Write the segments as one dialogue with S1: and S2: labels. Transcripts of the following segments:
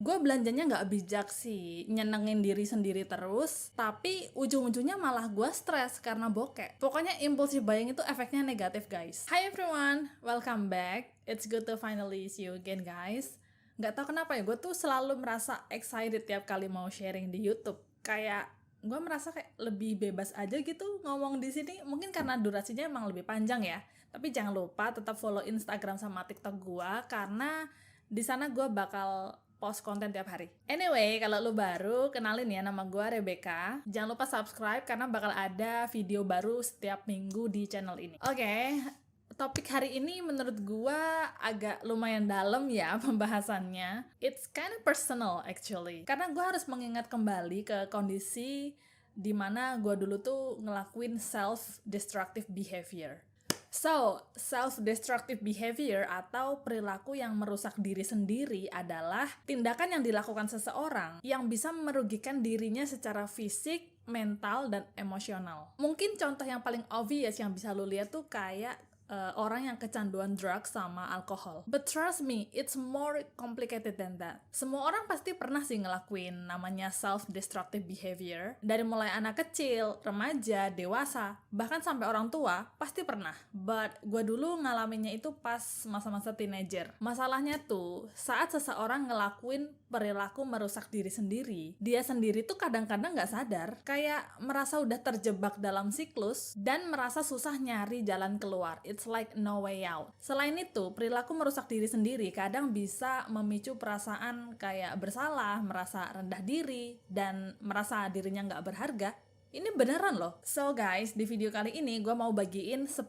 S1: Gue belanjanya nggak bijak sih, nyenengin diri sendiri terus, tapi ujung-ujungnya malah gue stres karena bokeh. Pokoknya impulsive buying itu efeknya negatif, guys. Hi everyone, welcome back. It's good to finally see you again, guys. Nggak tahu kenapa ya, gue tuh selalu merasa excited tiap kali mau sharing di YouTube. Kayak gue merasa kayak lebih bebas aja gitu ngomong di sini. Mungkin karena durasinya emang lebih panjang ya. Tapi jangan lupa tetap follow Instagram sama TikTok gue, karena di sana gue bakal post konten tiap hari. Anyway, kalau lu baru, kenalin ya, nama gue Rebecca. Jangan lupa subscribe karena bakal ada video baru setiap minggu di channel ini. Oke, topik hari ini menurut gue agak lumayan dalam ya pembahasannya. It's kind of personal actually. Karena gue harus mengingat kembali ke kondisi dimana gue dulu tuh ngelakuin self-destructive behavior. So, self-destructive behavior atau perilaku yang merusak diri sendiri adalah tindakan yang dilakukan seseorang yang bisa merugikan dirinya secara fisik, mental, dan emosional. Mungkin contoh yang paling obvious yang bisa lo lihat tuh kayak orang yang kecanduan drugs sama alkohol. But trust me, it's more complicated than that. Semua orang pasti pernah sih ngelakuin namanya self-destructive behavior. Dari mulai anak kecil, remaja, dewasa, bahkan sampai orang tua, pasti pernah. But gue dulu ngalaminnya itu pas masa-masa teenager. Masalahnya tuh, saat seseorang ngelakuin perilaku merusak diri sendiri, dia sendiri tuh kadang-kadang gak sadar, kayak merasa udah terjebak dalam siklus, dan merasa susah nyari jalan keluar. It's like no way out. Selain itu, perilaku merusak diri sendiri kadang bisa memicu perasaan kayak bersalah, merasa rendah diri, dan merasa dirinya nggak berharga. Ini beneran loh. So guys, di video kali ini gue mau bagiin 10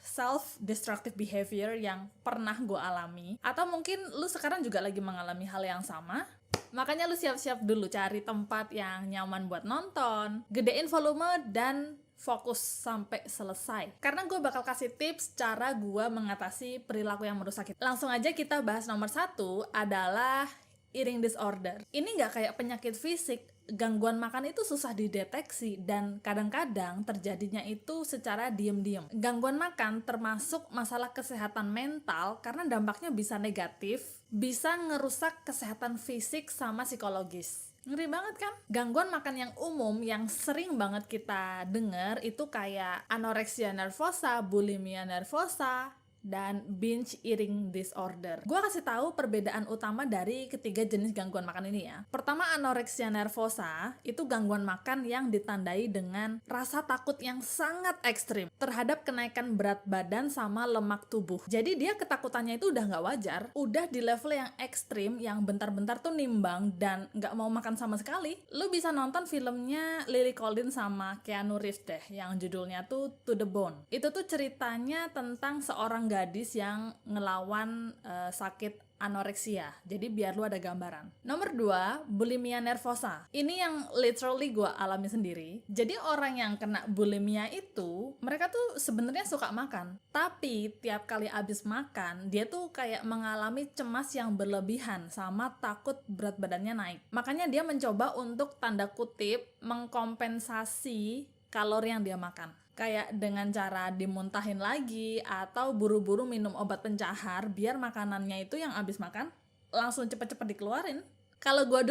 S1: self-destructive behavior yang pernah gue alami. Atau mungkin lu sekarang juga lagi mengalami hal yang sama. Makanya lu siap-siap dulu cari tempat yang nyaman buat nonton, gedein volume, dan fokus sampai selesai. Karena gue bakal kasih tips cara gue mengatasi perilaku yang merusak itu. Langsung aja kita bahas nomor 1 adalah eating disorder. Ini nggak kayak penyakit fisik. Gangguan makan itu susah dideteksi dan kadang-kadang terjadinya itu secara diam-diam. Gangguan makan termasuk masalah kesehatan mental karena dampaknya bisa negatif, bisa ngerusak kesehatan fisik sama psikologis. Ngeri banget kan? Gangguan makan yang umum yang sering banget kita dengar itu kayak anoreksia nervosa, bulimia nervosa, dan binge eating disorder. Gue kasih tahu perbedaan utama dari ketiga jenis gangguan makan ini ya. Pertama, anoreksia nervosa itu gangguan makan yang ditandai dengan rasa takut yang sangat ekstrim terhadap kenaikan berat badan sama lemak tubuh. Jadi dia ketakutannya itu udah nggak wajar, udah di level yang ekstrim, yang bentar-bentar tuh nimbang dan nggak mau makan sama sekali. Lu bisa nonton filmnya Lily Collins sama Keanu Reeves deh, yang judulnya tuh To the Bone. Itu tuh ceritanya tentang seorang gadis yang ngelawan sakit anoreksia. Jadi biar lu ada gambaran. Nomor 2, bulimia nervosa. Ini yang literally gue alami sendiri. Jadi orang yang kena bulimia itu, mereka tuh sebenarnya suka makan. Tapi tiap kali abis makan, dia tuh kayak mengalami cemas yang berlebihan sama takut berat badannya naik. Makanya dia mencoba untuk tanda kutip mengkompensasi kalori yang dia makan. Kayak dengan cara dimuntahin lagi atau buru-buru minum obat pencahar biar makanannya itu yang abis makan langsung cepet-cepet dikeluarin. Kalau gue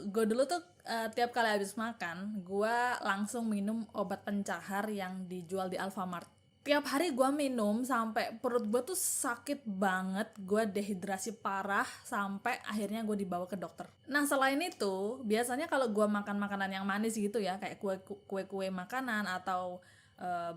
S1: dulu tuh tiap kali abis makan gue langsung minum obat pencahar yang dijual di Alfamart. Tiap hari gue minum sampai perut gue tuh sakit banget, gue dehidrasi parah sampai akhirnya gue dibawa ke dokter. Nah selain itu, biasanya kalau gue makan makanan yang manis gitu ya, kayak kue-kue makanan atau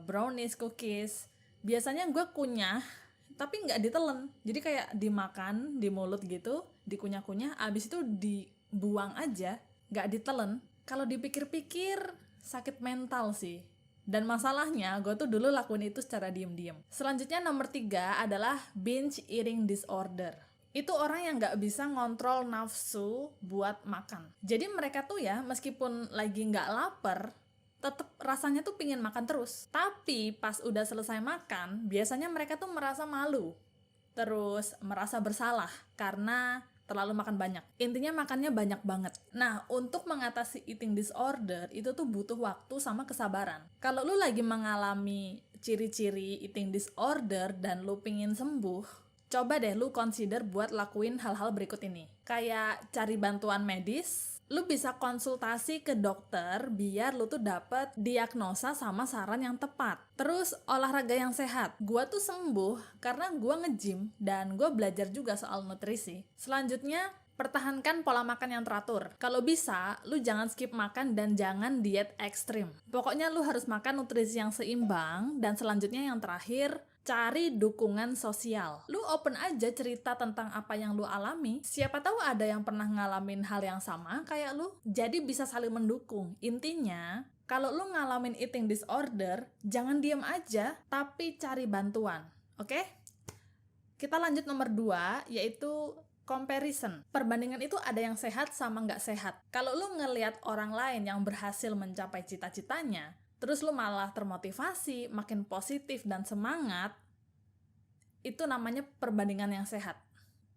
S1: brownies, cookies, biasanya gue kunyah tapi nggak ditelen, jadi kayak dimakan di mulut gitu, dikunyah-kunyah, abis itu dibuang aja, nggak ditelen. Kalau dipikir-pikir sakit mental sih. Dan masalahnya gue tuh dulu lakuin itu secara diem-diem. Selanjutnya nomor 3 adalah binge eating disorder. Itu orang yang gak bisa ngontrol nafsu buat makan. Jadi mereka tuh ya meskipun lagi gak lapar, tetep rasanya tuh pingin makan terus. Tapi pas udah selesai makan, biasanya mereka tuh merasa malu. Terus merasa bersalah karena terlalu makan banyak. Intinya makannya banyak banget. Nah, untuk mengatasi eating disorder itu tuh butuh waktu sama kesabaran. Kalau lu lagi mengalami ciri-ciri eating disorder dan lu pingin sembuh, Coba deh lu consider buat lakuin hal-hal berikut ini. Kayak cari bantuan medis, lu bisa konsultasi ke dokter biar lu tuh dapet diagnosa sama saran yang tepat. Terus olahraga yang sehat. Gua tuh sembuh karena gua nge-gym dan gua belajar juga soal nutrisi. Selanjutnya, pertahankan pola makan yang teratur. Kalau bisa, lu jangan skip makan dan jangan diet ekstrim. Pokoknya lu harus makan nutrisi yang seimbang, dan selanjutnya yang terakhir, cari dukungan sosial. Lu open aja cerita tentang apa yang lu alami. Siapa tahu ada yang pernah ngalamin hal yang sama kayak lu. Jadi bisa saling mendukung. Intinya, kalau lu ngalamin eating disorder, jangan diem aja, tapi cari bantuan. Oke? Kita lanjut nomor 2, yaitu comparison. Perbandingan itu ada yang sehat sama nggak sehat. Kalau lu ngelihat orang lain yang berhasil mencapai cita-citanya, terus lu malah termotivasi, makin positif dan semangat, itu namanya perbandingan yang sehat.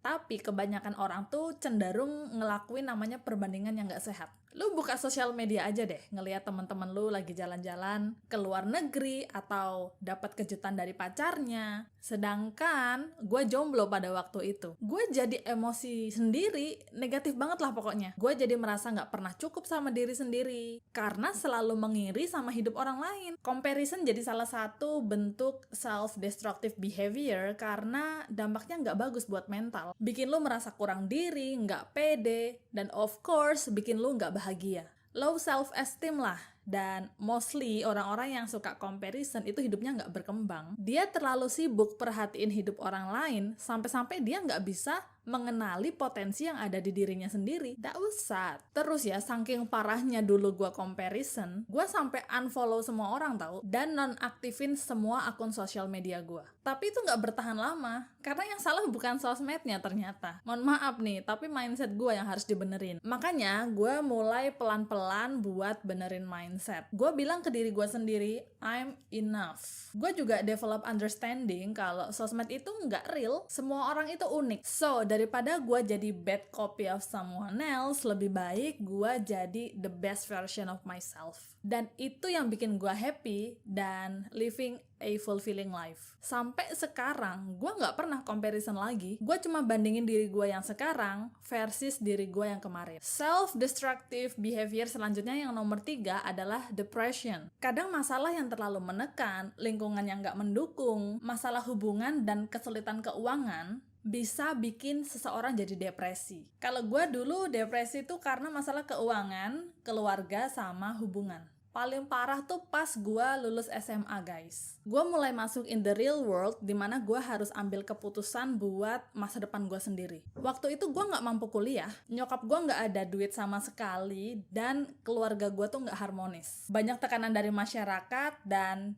S1: Tapi kebanyakan orang tuh cenderung ngelakuin namanya perbandingan yang nggak sehat. Lu buka sosial media aja deh, ngelihat teman-teman lu lagi jalan-jalan ke luar negeri atau dapat kejutan dari pacarnya. Sedangkan gue jomblo pada waktu itu. Gue jadi emosi sendiri, negatif banget lah pokoknya. Gue jadi merasa nggak pernah cukup sama diri sendiri karena selalu mengiri sama hidup orang lain. Comparison jadi salah satu bentuk self-destructive behavior karena dampaknya nggak bagus buat mental. Bikin lu merasa kurang diri, nggak pede, dan of course bikin lu nggak bahagia. Low self-esteem lah. Dan mostly orang-orang yang suka comparison itu hidupnya nggak berkembang. Dia terlalu sibuk perhatiin hidup orang lain sampai-sampai dia nggak bisa mengenali potensi yang ada di dirinya sendiri. That was sad. Terus ya, saking parahnya dulu gue comparison, gue sampai unfollow semua orang tahu dan nonaktifin semua akun sosial media gue. Tapi itu nggak bertahan lama, karena yang salah bukan sosmednya ternyata. Mohon maaf nih, tapi mindset gue yang harus dibenerin. Makanya gue mulai pelan-pelan buat benerin mindset. Gue bilang ke diri gue sendiri, I'm enough. Gue juga develop understanding kalau sosmed itu nggak real, semua orang itu unik. So, daripada gue jadi bad copy of someone else, lebih baik gue jadi the best version of myself. Dan itu yang bikin gue happy dan living a fulfilling life. Sampai sekarang, gue gak pernah comparison lagi. Gue cuma bandingin diri gue yang sekarang versus diri gue yang kemarin. Self-destructive behavior selanjutnya yang nomor 3 adalah depression. Kadang masalah yang terlalu menekan, lingkungan yang gak mendukung, masalah hubungan dan kesulitan keuangan bisa bikin seseorang jadi depresi. Kalau gue dulu depresi itu karena masalah keuangan, keluarga, sama hubungan. Paling parah tuh pas gue lulus SMA guys. Gue mulai masuk in the real world dimana gue harus ambil keputusan buat masa depan gue sendiri. Waktu itu gue gak mampu kuliah, nyokap gue gak ada duit sama sekali, dan keluarga gue tuh gak harmonis. Banyak tekanan dari masyarakat dan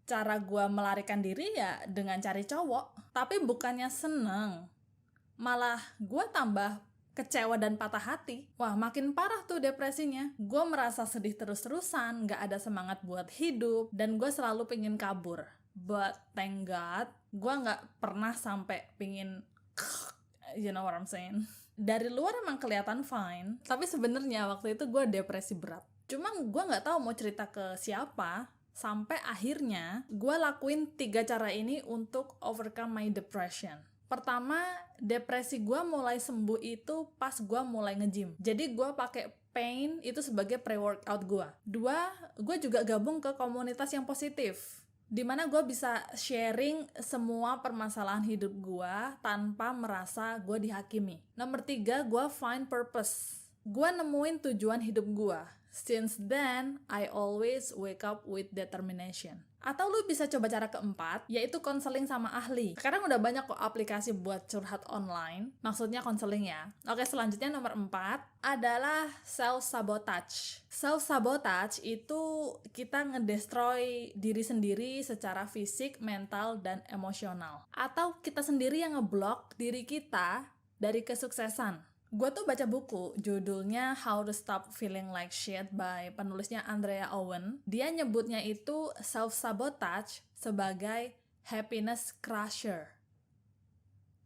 S1: cara gue melarikan diri ya dengan cari cowok. Tapi bukannya seneng, malah gue tambah kecewa dan patah hati. Wah, makin parah tuh depresinya. Gue merasa sedih terus-terusan, gak ada semangat buat hidup, dan gue selalu pengen kabur. But thank God, gue gak pernah sampai pengen you know what I'm saying. Dari luar emang kelihatan fine, tapi sebenarnya waktu itu gue depresi berat. Cuma gue gak tahu mau cerita ke siapa. Sampai akhirnya gue lakuin 3 cara ini untuk overcome my depression. Pertama, depresi gue mulai sembuh itu pas gue mulai nge-gym. Jadi gue pakai pain itu sebagai pre-workout gue. 2, gue juga gabung ke komunitas yang positif, dimana gue bisa sharing semua permasalahan hidup gue tanpa merasa gue dihakimi. Nomor 3, gue find purpose. Gue nemuin tujuan hidup gue. Since then, I always wake up with determination. Atau lu bisa coba cara keempat, yaitu konseling sama ahli. Sekarang udah banyak kok aplikasi buat curhat online, maksudnya konseling ya. Oke, selanjutnya nomor 4 adalah self-sabotage. Self-sabotage itu kita ngedestroy diri sendiri secara fisik, mental, dan emosional. Atau kita sendiri yang ngeblok diri kita dari kesuksesan. Gue tuh baca buku, judulnya How to Stop Feeling Like Shit by penulisnya Andrea Owen. Dia nyebutnya itu self-sabotage sebagai happiness crusher,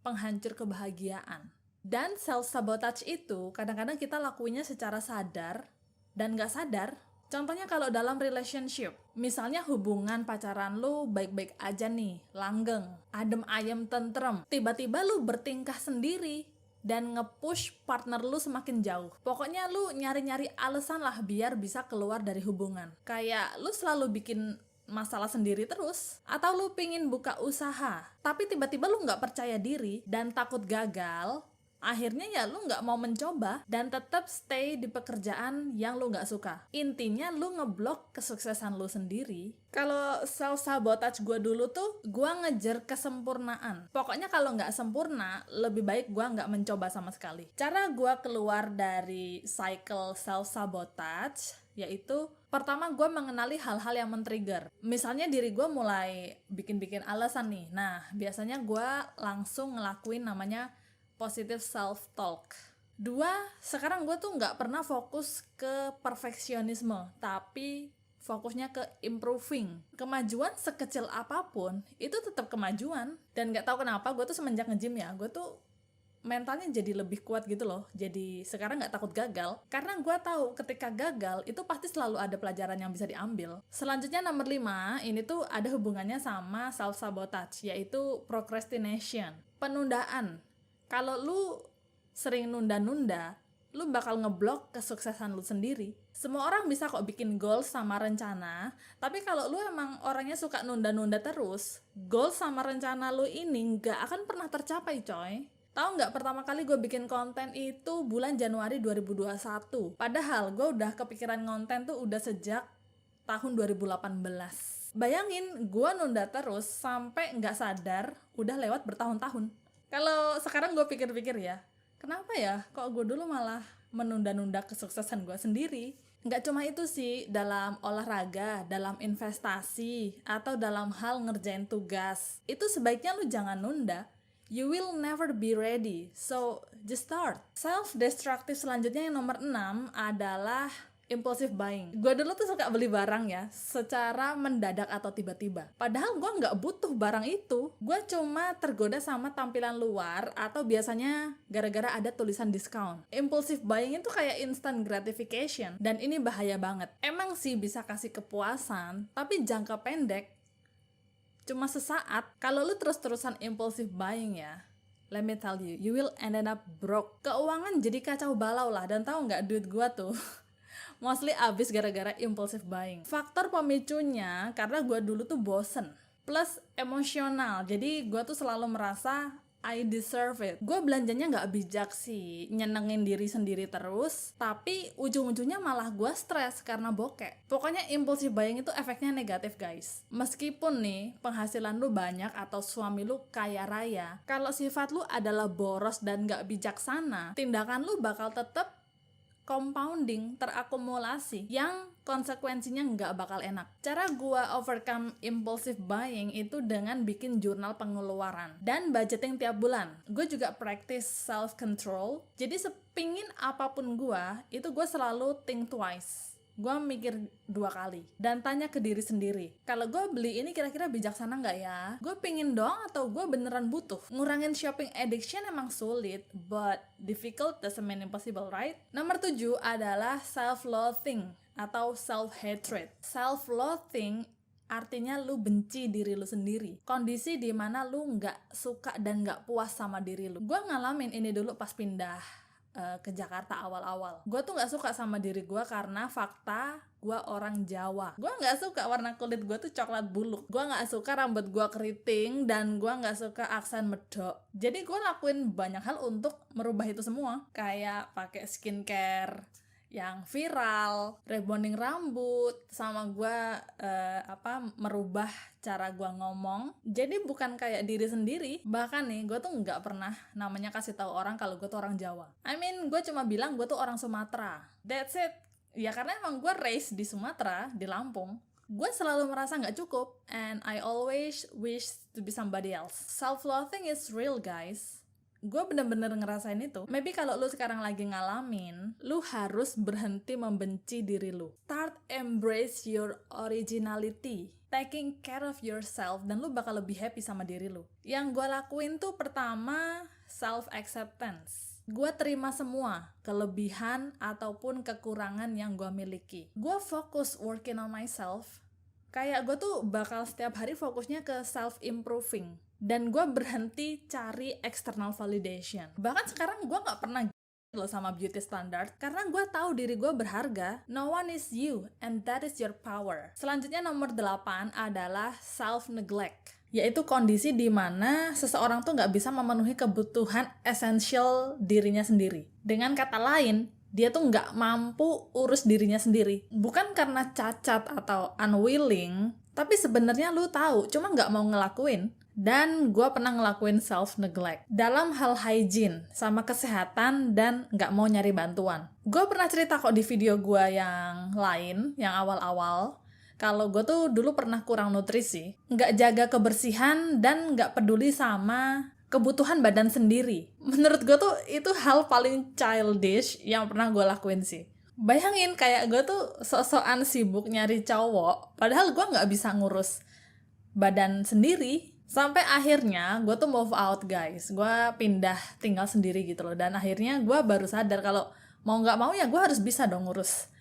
S1: penghancur kebahagiaan. Dan self-sabotage itu kadang-kadang kita lakuinnya secara sadar dan gak sadar. Contohnya kalau dalam relationship, misalnya hubungan pacaran lu baik-baik aja nih, langgeng, adem ayem tentrem, tiba-tiba lu bertingkah sendiri dan nge-push partner lu semakin jauh. Pokoknya lu nyari-nyari alasan lah biar bisa keluar dari hubungan. Kayak lu selalu bikin masalah sendiri terus, atau lu pingin buka usaha tapi tiba-tiba lu nggak percaya diri dan takut gagal. Akhirnya ya lu nggak mau mencoba dan tetap stay di pekerjaan yang lu nggak suka. Intinya lu ngeblok kesuksesan lu sendiri. Kalau self-sabotage gue dulu tuh, gue ngejar kesempurnaan. Pokoknya kalau nggak sempurna, lebih baik gue nggak mencoba sama sekali. Cara gue keluar dari cycle self-sabotage yaitu pertama gue mengenali hal-hal yang men-trigger. Misalnya diri gue mulai bikin-bikin alasan nih. Nah, biasanya gue langsung ngelakuin namanya positive self-talk. 2, sekarang gue tuh nggak pernah fokus ke perfeksionisme, tapi fokusnya ke improving. Kemajuan sekecil apapun, itu tetap kemajuan. Dan nggak tahu kenapa, gue tuh semenjak nge-gym ya, gue tuh mentalnya jadi lebih kuat gitu loh. Jadi sekarang nggak takut gagal, karena gue tahu ketika gagal, itu pasti selalu ada pelajaran yang bisa diambil. Selanjutnya nomor 5, ini tuh ada hubungannya sama self-sabotage, yaitu procrastination, penundaan. Kalau lu sering nunda-nunda, lu bakal ngeblok kesuksesan lu sendiri. Semua orang bisa kok bikin goals sama rencana, tapi kalau lu emang orangnya suka nunda-nunda terus, goals sama rencana lu ini nggak akan pernah tercapai, coy. Tahu nggak, pertama kali gue bikin konten itu bulan Januari 2021. Padahal gue udah kepikiran konten tuh udah sejak tahun 2018. Bayangin, gue nunda terus sampai nggak sadar udah lewat bertahun-tahun. Kalau sekarang gue pikir-pikir ya, kenapa ya kok gue dulu malah menunda-nunda kesuksesan gue sendiri? Nggak cuma itu sih, dalam olahraga, dalam investasi, atau dalam hal ngerjain tugas. Itu sebaiknya lu jangan nunda. You will never be ready, so just start. Self-destructive selanjutnya yang nomor 6 adalah impulsive buying. Gue dulu tuh suka beli barang ya, secara mendadak atau tiba-tiba. Padahal gue nggak butuh barang itu. Gue cuma tergoda sama tampilan luar atau biasanya gara-gara ada tulisan diskon. Impulsive buying itu kayak instant gratification, dan ini bahaya banget. Emang sih bisa kasih kepuasan, tapi jangka pendek, cuma sesaat. Kalau lu terus-terusan impulsive buying ya, let me tell you, you will end up broke. Keuangan jadi kacau balau lah, dan tahu nggak, duit gue tuh mostly abis gara-gara impulsive buying. Faktor pemicunya karena gue dulu tuh bosen, plus emosional. Jadi gue tuh selalu merasa I deserve it. Gue belanjanya nggak bijak sih, nyenengin diri sendiri terus, tapi ujung-ujungnya malah gue stres karena bokeh. Pokoknya impulsive buying itu efeknya negatif, guys. Meskipun nih penghasilan lu banyak atau suami lu kaya raya, kalau sifat lu adalah boros dan nggak bijaksana, tindakan lu bakal tetap compounding, terakumulasi, yang konsekuensinya nggak bakal enak. Cara gua overcome impulsive buying itu dengan bikin jurnal pengeluaran dan budgeting tiap bulan. Gue juga practice self control. Jadi sepingin apapun gua, itu gue selalu think twice. Gue mikir 2 kali dan tanya ke diri sendiri, kalau gue beli ini kira-kira bijaksana nggak ya? Gue pingin doang atau gue beneran butuh? Ngurangin shopping addiction emang sulit, but difficult doesn't mean impossible, right? Nomor 7 adalah self-loathing atau self-hatred. Self-loathing artinya lu benci diri lu sendiri. Kondisi dimana lu nggak suka dan nggak puas sama diri lu. Gue ngalamin ini dulu pas pindah ke Jakarta awal-awal. Gue tuh nggak suka sama diri gue karena fakta gue orang Jawa. Gue nggak suka warna kulit gue tuh coklat buluk. Gue nggak suka rambut gue keriting, dan gue nggak suka aksen medok. Jadi gue lakuin banyak hal untuk merubah itu semua, kayak pakai skincare yang viral, rebonding rambut, sama gue merubah cara gue ngomong. Jadi bukan kayak diri sendiri. Bahkan nih, gue tuh nggak pernah namanya kasih tahu orang kalau gue tuh orang Jawa. I mean, gue cuma bilang gue tuh orang Sumatera. That's it. Ya karena emang gue raised di Sumatera, di Lampung. Gue selalu merasa nggak cukup, and I always wish to be somebody else. Self-loathing is real, guys. Gue bener-bener ngerasain itu. Maybe kalau lu sekarang lagi ngalamin, lu harus berhenti membenci diri lu. Start embrace your originality, taking care of yourself, dan lu bakal lebih happy sama diri lu. Yang gue lakuin tuh pertama, self-acceptance. Gue terima semua kelebihan ataupun kekurangan yang gue miliki. Gue fokus working on myself. Kayak gue tuh bakal setiap hari fokusnya ke self-improving. Dan gue berhenti cari external validation. Bahkan sekarang gue gak pernah loh sama beauty standard, karena gue tahu diri gue berharga. No one is you, and that is your power. Selanjutnya nomor 8 adalah self-neglect, yaitu kondisi di mana seseorang tuh nggak bisa memenuhi kebutuhan esensial dirinya sendiri. Dengan kata lain, dia tuh nggak mampu urus dirinya sendiri. Bukan karena cacat atau unwilling, tapi sebenarnya lu tahu, cuma nggak mau ngelakuin. Dan gue pernah ngelakuin self-neglect dalam hal hygiene sama kesehatan dan nggak mau nyari bantuan. Gue pernah cerita kok di video gue yang lain, yang awal-awal, kalau gue tuh dulu pernah kurang nutrisi, nggak jaga kebersihan dan nggak peduli sama kebutuhan badan sendiri. Menurut gue tuh itu hal paling childish yang pernah gue lakuin sih. Bayangin kayak gue tuh sok-sokan sibuk nyari cowok, padahal gue nggak bisa ngurus badan sendiri. Sampai akhirnya gue tuh move out guys, gue pindah tinggal sendiri gitu loh. Dan akhirnya gue baru sadar kalau mau nggak mau ya gue harus bisa dong ngurus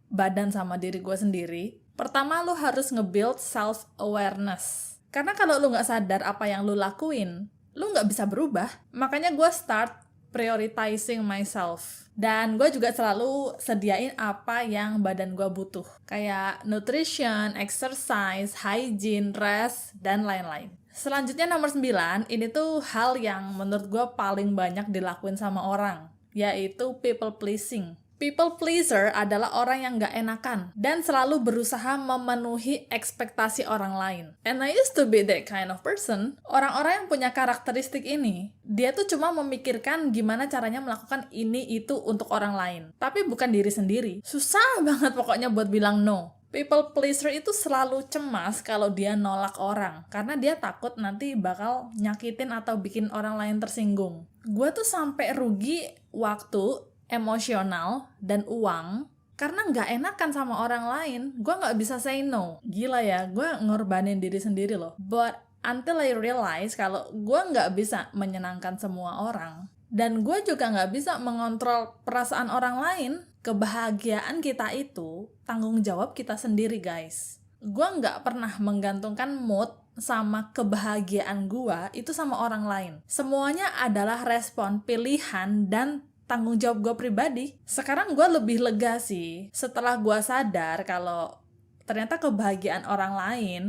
S1: badan sama diri gue sendiri. Pertama lu harus nge-build self-awareness. Karena kalau lu nggak sadar apa yang lu lakuin, lu nggak bisa berubah. Makanya gue start prioritizing myself. Dan gue juga selalu sediain apa yang badan gue butuh. Kayak nutrition, exercise, hygiene, rest, dan lain-lain. Selanjutnya nomor 9, ini tuh hal yang menurut gue paling banyak dilakuin sama orang, yaitu people pleasing. People pleaser adalah orang yang gak enakan dan selalu berusaha memenuhi ekspektasi orang lain. And I used to be that kind of person. Orang-orang yang punya karakteristik ini, dia tuh cuma memikirkan gimana caranya melakukan ini itu untuk orang lain, tapi bukan diri sendiri. Susah banget pokoknya buat bilang no. People pleaser itu selalu cemas kalau dia nolak orang, karena dia takut nanti bakal nyakitin atau bikin orang lain tersinggung. Gue tuh sampai rugi waktu, emosional, dan uang, karena nggak enakan sama orang lain. Gue nggak bisa say no. Gila ya, gue ngorbanin diri sendiri loh. But until I realize kalau gue nggak bisa menyenangkan semua orang, dan gue juga nggak bisa mengontrol perasaan orang lain. Kebahagiaan kita itu tanggung jawab kita sendiri guys. Gue nggak pernah menggantungkan mood sama kebahagiaan gue itu sama orang lain. Semuanya adalah respon, pilihan, dan tanggung jawab gue pribadi. Sekarang gue lebih lega sih setelah gue sadar kalau ternyata kebahagiaan orang lain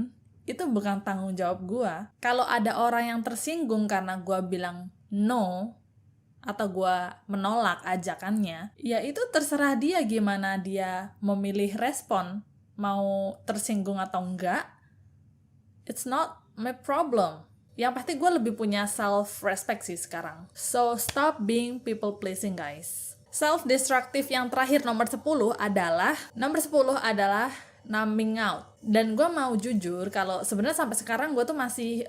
S1: itu bukan tanggung jawab gue. Kalau ada orang yang tersinggung karena gue bilang no, atau gue menolak ajakannya, ya itu terserah dia gimana dia memilih respon, mau tersinggung atau enggak, it's not my problem. Yang pasti gue lebih punya self-respect sih sekarang. So, stop being people-pleasing guys. Self-destructive yang terakhir nomor 10 adalah numbing out. Dan gue mau jujur kalau sebenarnya sampai sekarang gue tuh masih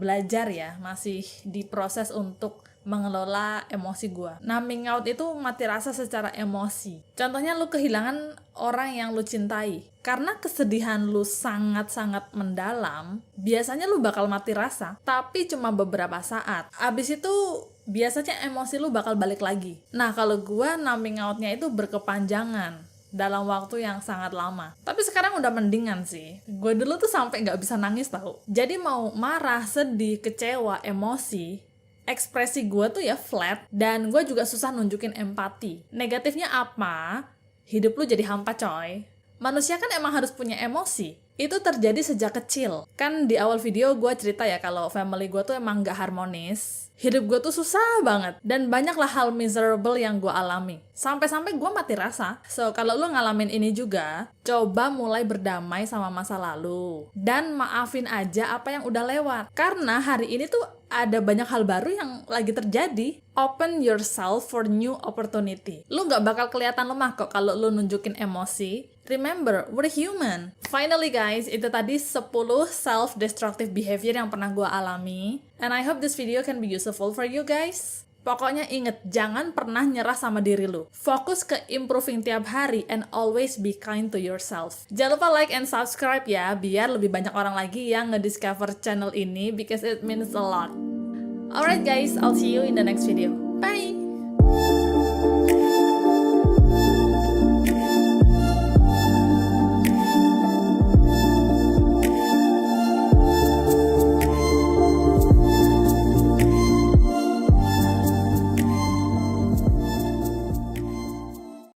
S1: belajar ya, masih diproses untuk mengelola emosi gue. Numbing out itu mati rasa secara emosi. Contohnya lu kehilangan orang yang lu cintai. Karena kesedihan lu sangat-sangat mendalam, biasanya lu bakal mati rasa, tapi cuma beberapa saat. Abis itu biasanya emosi lu bakal balik lagi. Nah kalau gue numbing outnya itu berkepanjangan dalam waktu yang sangat lama. Tapi sekarang udah mendingan sih. Gue dulu tuh sampai nggak bisa nangis tau. Jadi mau marah, sedih, kecewa, emosi, ekspresi gue tuh ya flat, dan gue juga susah nunjukin empati. Negatifnya apa? Hidup lu jadi hampa coy. Manusia kan emang harus punya emosi. Itu terjadi sejak kecil. Kan di awal video gue cerita ya kalau family gue tuh emang gak harmonis. Hidup gue tuh susah banget. Dan banyaklah hal miserable yang gue alami. Sampai-sampai gue mati rasa. So, kalau lu ngalamin ini juga, coba mulai berdamai sama masa lalu. Dan maafin aja apa yang udah lewat. Karena hari ini tuh ada banyak hal baru yang lagi terjadi. Open yourself for new opportunity. Lu gak bakal kelihatan lemah kok kalau lu nunjukin emosi. Remember, we're human. Finally guys, itu tadi 10 self-destructive behavior yang pernah gue alami. And I hope this video can be useful for you guys. Pokoknya inget, jangan pernah nyerah sama diri lu. Fokus ke improving tiap hari and always be kind to yourself. Jangan lupa like and subscribe ya, biar lebih banyak orang lagi yang ngediscover channel ini because it means a lot. Alright guys, I'll see you in the next video.